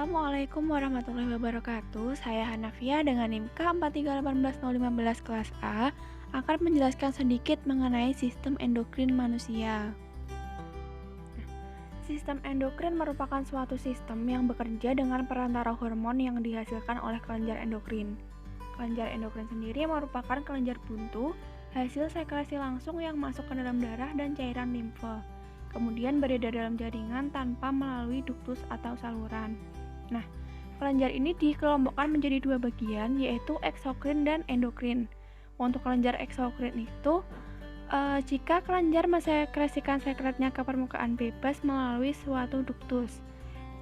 Assalamualaikum warahmatullahi wabarakatuh. Saya Hanafia dengan NIM K43815015 kelas A akan menjelaskan sedikit mengenai sistem endokrin manusia. Sistem endokrin merupakan suatu sistem yang bekerja dengan perantara hormon yang dihasilkan oleh kelenjar endokrin. Kelenjar endokrin sendiri merupakan kelenjar buntu, hasil sekresi langsung yang masuk ke dalam darah dan cairan limfe. Kemudian beredar dalam jaringan tanpa melalui duktus atau saluran. Nah, kelenjar ini dikelompokkan menjadi dua bagian, yaitu eksokrin dan endokrin. Untuk kelenjar eksokrin itu, jika kelenjar mensekresikan sekretnya ke permukaan bebas melalui suatu duktus.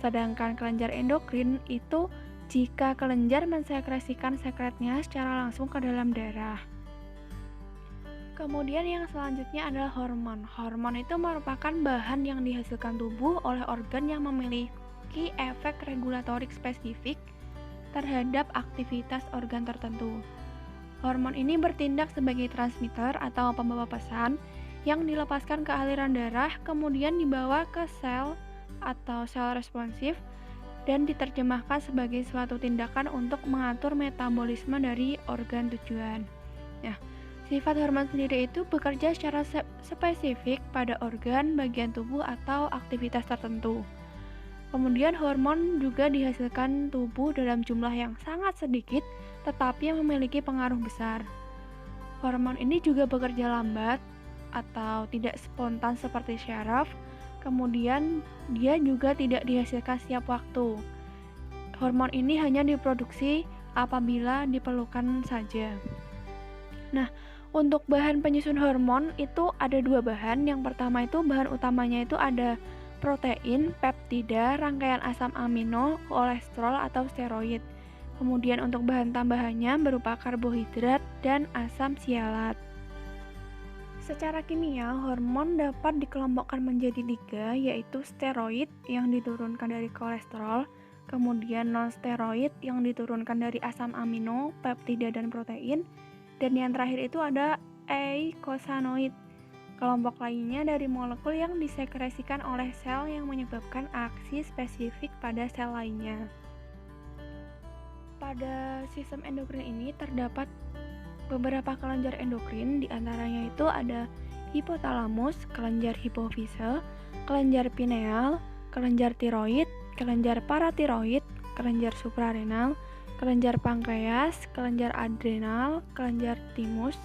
Sedangkan kelenjar endokrin itu jika kelenjar mensekresikan sekretnya secara langsung ke dalam darah. Kemudian yang selanjutnya adalah hormon. Hormon itu merupakan bahan yang dihasilkan tubuh oleh organ yang memiliki efek regulatorik spesifik terhadap aktivitas organ tertentu. Hormon ini bertindak sebagai transmitter atau pembawa pesan yang dilepaskan ke aliran darah, kemudian dibawa ke sel atau sel responsif dan diterjemahkan sebagai suatu tindakan untuk mengatur metabolisme dari organ tujuan. Nah, sifat hormon sendiri itu bekerja secara spesifik pada organ, bagian tubuh, atau aktivitas tertentu. Kemudian hormon juga dihasilkan tubuh dalam jumlah yang sangat sedikit, tetapi yang memiliki pengaruh besar. Hormon ini juga bekerja lambat atau tidak spontan seperti syaraf, kemudian dia juga tidak dihasilkan setiap waktu. Hormon ini hanya diproduksi apabila diperlukan saja. Nah, untuk bahan penyusun hormon itu ada dua bahan. Yang pertama itu bahan utamanya itu ada protein, peptida, rangkaian asam amino, kolesterol atau steroid. Kemudian untuk bahan tambahannya berupa karbohidrat dan asam sialat. Secara kimia, hormon dapat dikelompokkan menjadi tiga, yaitu steroid yang diturunkan dari kolesterol, kemudian non-steroid yang diturunkan dari asam amino, peptida dan protein, dan yang terakhir itu ada eikosanoid, kelompok lainnya dari molekul yang disekresikan oleh sel yang menyebabkan aksi spesifik pada sel lainnya. Pada sistem endokrin ini terdapat beberapa kelenjar endokrin, diantaranya itu ada hipotalamus, kelenjar hipofise, kelenjar pineal, kelenjar tiroid, kelenjar paratiroid, kelenjar suprarenal, kelenjar pankreas, kelenjar adrenal, kelenjar timus,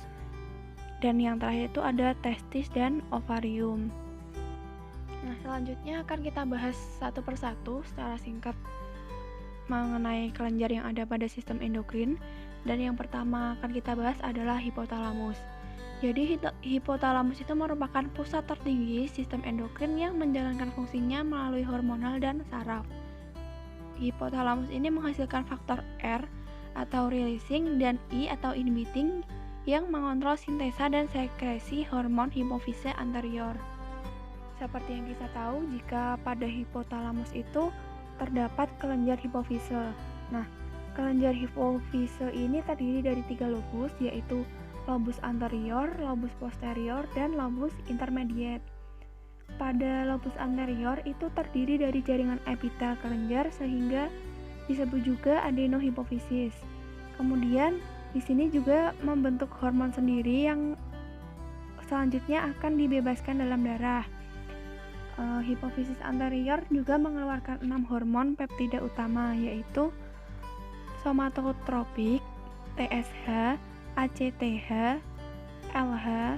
dan yang terakhir itu ada testis dan ovarium. Nah, selanjutnya akan kita bahas satu persatu secara singkat mengenai kelenjar yang ada pada sistem endokrin. Dan yang pertama akan kita bahas adalah hipotalamus. Jadi hipotalamus itu merupakan pusat tertinggi sistem endokrin yang menjalankan fungsinya melalui hormonal dan saraf. Hipotalamus ini menghasilkan faktor R atau releasing dan I atau inhibiting yang mengontrol sintesa dan sekresi hormon hipofise anterior. Seperti yang kita tahu, jika pada hipotalamus itu terdapat kelenjar hipofise. Nah, kelenjar hipofise ini terdiri dari 3 lobus, yaitu lobus anterior, lobus posterior, dan lobus intermediate. Pada lobus anterior itu terdiri dari jaringan epitel kelenjar sehingga disebut juga adenohipofisis. Kemudian di sini juga membentuk hormon sendiri yang selanjutnya akan dibebaskan dalam darah. Hipofisis anterior juga mengeluarkan 6 hormon peptida utama, yaitu somatotropik, TSH, ACTH, LH,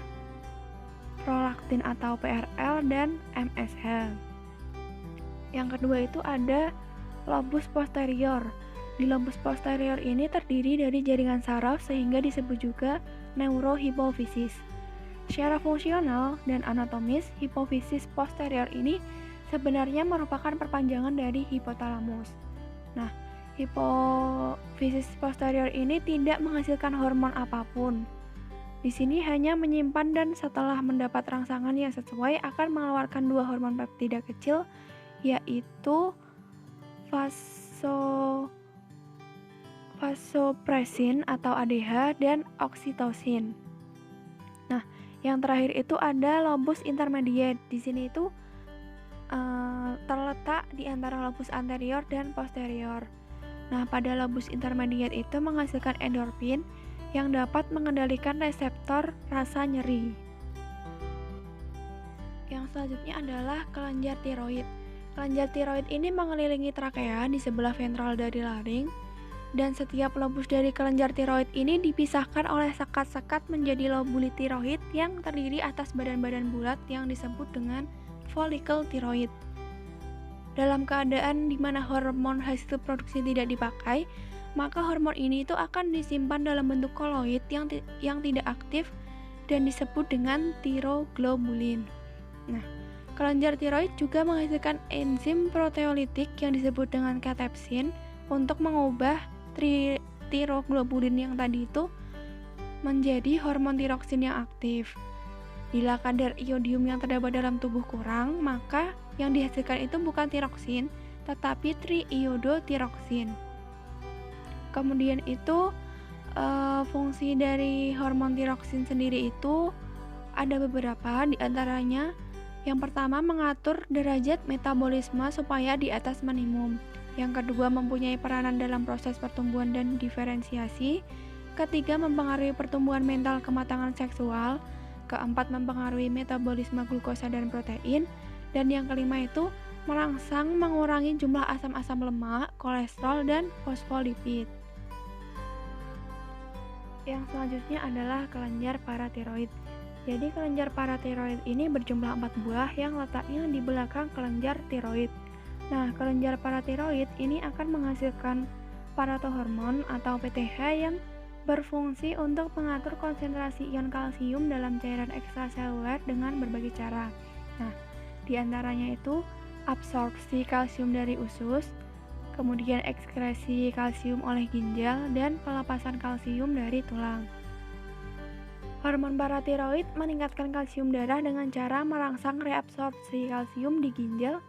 prolaktin atau PRL, dan MSH. Yang kedua itu ada lobus posterior. Di lobus posterior ini terdiri dari jaringan saraf sehingga disebut juga neurohipofisis. Secara fungsional dan anatomis, hipofisis posterior ini sebenarnya merupakan perpanjangan dari hipotalamus. Nah, hipofisis posterior ini tidak menghasilkan hormon apapun. Di sini hanya menyimpan dan setelah mendapat rangsangan yang sesuai akan mengeluarkan 2 hormon peptida kecil, yaitu vasopressin atau ADH dan oksitosin. Nah, yang terakhir itu ada lobus intermediate. Di sini itu terletak di antara lobus anterior dan posterior. Nah, pada lobus intermediate itu menghasilkan endorfin yang dapat mengendalikan reseptor rasa nyeri. Yang selanjutnya adalah kelenjar tiroid. Kelenjar tiroid ini mengelilingi trakea di sebelah ventral dari laring, dan setiap lobus dari kelenjar tiroid ini dipisahkan oleh sekat-sekat menjadi lobuli tiroid yang terdiri atas badan-badan bulat yang disebut dengan folikel tiroid. Dalam keadaan di mana hormon hasil produksi tidak dipakai, maka hormon ini itu akan disimpan dalam bentuk koloid yang tidak aktif dan disebut dengan tiroglobulin. Nah, kelenjar tiroid juga menghasilkan enzim proteolitik yang disebut dengan katepsin untuk mengubah tiroglobulin yang tadi itu menjadi hormon tiroksin yang aktif. Bila kadar iodium yang terdapat dalam tubuh kurang, maka yang dihasilkan itu bukan tiroksin, tetapi triiodotiroksin. Kemudian itu fungsi dari hormon tiroksin sendiri itu ada beberapa, diantaranya yang pertama mengatur derajat metabolisme supaya di atas minimum. Yang kedua mempunyai peranan dalam proses pertumbuhan dan diferensiasi. Ketiga mempengaruhi pertumbuhan mental kematangan seksual. Keempat mempengaruhi metabolisme glukosa dan protein. Dan yang kelima itu merangsang mengurangi jumlah asam-asam lemak, kolesterol, dan fosfolipid. Yang selanjutnya adalah kelenjar paratiroid. Jadi kelenjar paratiroid ini berjumlah 4 buah yang letaknya di belakang kelenjar tiroid. Nah, kelenjar paratiroid ini akan menghasilkan paratohormon atau PTH yang berfungsi untuk mengatur konsentrasi ion kalsium dalam cairan ekstraseluler dengan berbagai cara. Nah, diantaranya itu absorpsi kalsium dari usus, kemudian ekskresi kalsium oleh ginjal, dan pelepasan kalsium dari tulang. Hormon paratiroid meningkatkan kalsium darah dengan cara merangsang reabsorpsi kalsium di ginjal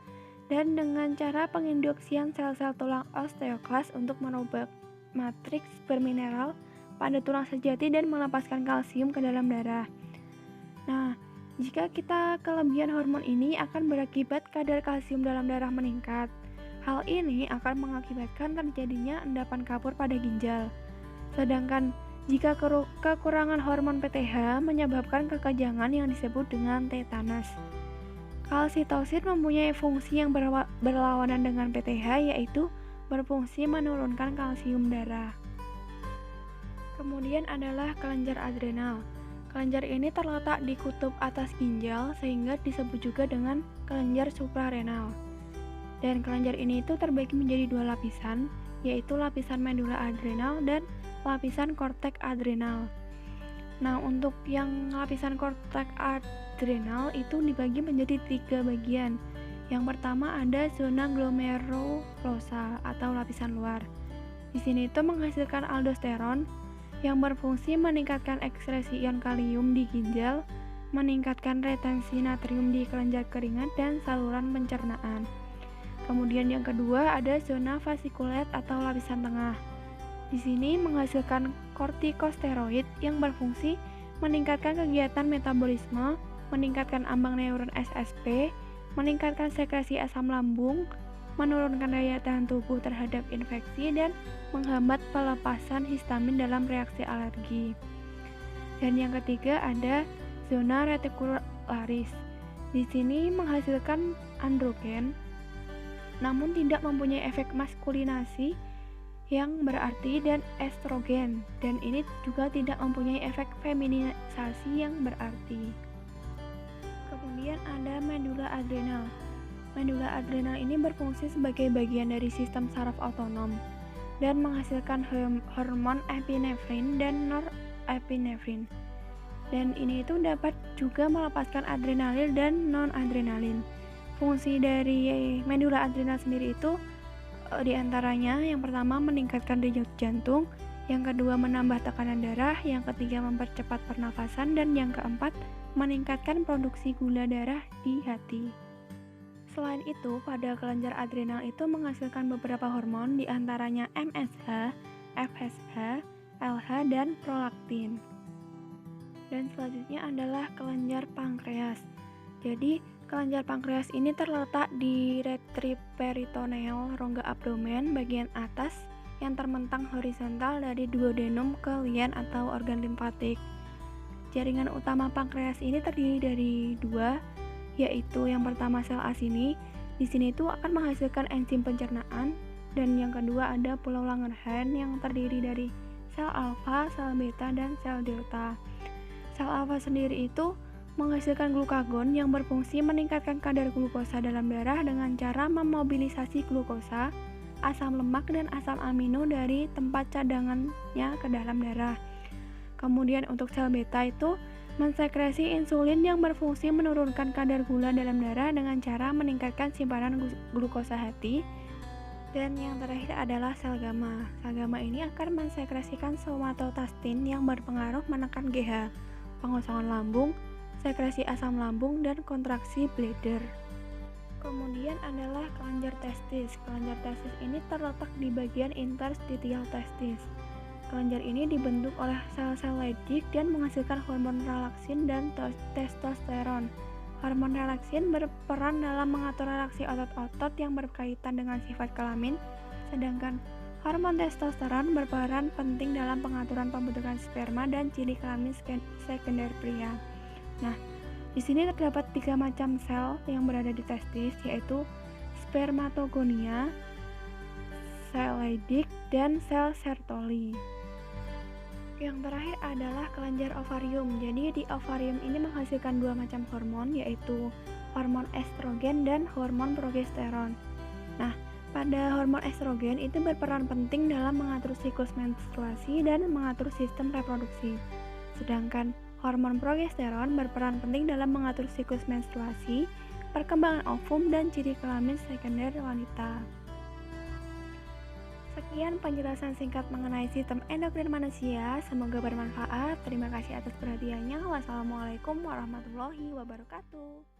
dan dengan cara penginduksian sel-sel tulang osteoklas untuk merubah matriks bermineral pada tulang sejati dan melepaskan kalsium ke dalam darah. Nah, jika kita kelebihan hormon ini akan berakibat kadar kalsium dalam darah meningkat. Hal ini akan mengakibatkan terjadinya endapan kapur pada ginjal. Sedangkan jika kekurangan hormon PTH menyebabkan kekejangan yang disebut dengan tetanus. Kalsitosin mempunyai fungsi yang berlawanan dengan PTH, yaitu berfungsi menurunkan kalsium darah. Kemudian adalah kelenjar adrenal. Kelenjar ini terletak di kutub atas ginjal sehingga disebut juga dengan kelenjar suprarenal. Dan kelenjar ini itu terbagi menjadi 2 lapisan, yaitu lapisan medula adrenal dan lapisan korteks adrenal. Nah, untuk yang lapisan korteks adrenal itu dibagi menjadi 3 bagian. Yang pertama ada zona glomerulosa atau lapisan luar. Di sini itu menghasilkan aldosteron yang berfungsi meningkatkan ekskresi ion kalium di ginjal, meningkatkan retensi natrium di kelenjar keringat dan saluran pencernaan. Kemudian yang kedua ada zona vasikulat atau lapisan tengah. Di sini menghasilkan kortikosteroid yang berfungsi meningkatkan kegiatan metabolisme, meningkatkan ambang neuron SSP, meningkatkan sekresi asam lambung, menurunkan daya tahan tubuh terhadap infeksi, dan menghambat pelepasan histamin dalam reaksi alergi. Dan yang ketiga ada zona retikularis. Di sini menghasilkan androgen, namun tidak mempunyai efek maskulinasi yang berarti dan estrogen, dan ini juga tidak mempunyai efek feminisasi yang berarti. Kemudian ada medula adrenal. Medula adrenal ini berfungsi sebagai bagian dari sistem saraf otonom dan menghasilkan hormon epinefrin dan norepinefrin. Dan ini itu dapat juga melepaskan adrenalin dan non-adrenalin. Fungsi dari medula adrenal sendiri itu diantaranya yang pertama meningkatkan denyut jantung, yang kedua menambah tekanan darah, yang ketiga mempercepat pernafasan, dan yang keempat meningkatkan produksi gula darah di hati. Selain itu, pada kelenjar adrenal itu menghasilkan beberapa hormon, diantaranya MSH, FSH, LH, dan prolaktin. Dan selanjutnya adalah kelenjar pankreas. Jadi, Kelenjar pankreas ini terletak di retroperitoneal rongga abdomen bagian atas yang termentang horizontal dari duodenum ke lien atau organ limfatik. Jaringan utama pankreas ini terdiri dari dua, yaitu yang pertama sel acini. Di sini itu akan menghasilkan enzim pencernaan, dan yang kedua ada pulau Langerhans yang terdiri dari sel alfa, sel beta, dan sel delta. Sel alfa sendiri itu menghasilkan glukagon yang berfungsi meningkatkan kadar glukosa dalam darah dengan cara memobilisasi glukosa, asam lemak, dan asam amino dari tempat cadangannya ke dalam darah. Kemudian untuk sel beta itu mensekresi insulin yang berfungsi menurunkan kadar gula dalam darah dengan cara meningkatkan simpanan glukosa hati. Dan yang terakhir adalah sel gamma. Sel gamma ini akan mensekresikan somatostatin yang berpengaruh menekan GH, pengosongan lambung, sekresi asam lambung, dan kontraksi bladder. Kemudian adalah kelenjar testis. Kelenjar testis ini terletak di bagian interstitial testis. Kelenjar ini dibentuk oleh sel-sel Leydig dan menghasilkan hormon relaksin dan testosteron. Hormon relaksin berperan dalam mengatur reaksi otot-otot yang berkaitan dengan sifat kelamin, sedangkan hormon testosteron berperan penting dalam pengaturan pembentukan sperma dan ciri kelamin sekunder pria. Nah, di sini terdapat 3 macam sel yang berada di testis, yaitu spermatogonia, sel Leydig, dan sel Sertoli. Yang terakhir adalah kelenjar ovarium. Jadi di ovarium ini menghasilkan 2 macam hormon, yaitu hormon estrogen dan hormon progesteron. Nah, pada hormon estrogen itu berperan penting dalam mengatur siklus menstruasi dan mengatur sistem reproduksi. Sedangkan hormon progesteron berperan penting dalam mengatur siklus menstruasi, perkembangan ovum, dan ciri kelamin sekunder wanita. Sekian penjelasan singkat mengenai sistem endokrin manusia. Semoga bermanfaat. Terima kasih atas perhatiannya. Wassalamualaikum warahmatullahi wabarakatuh.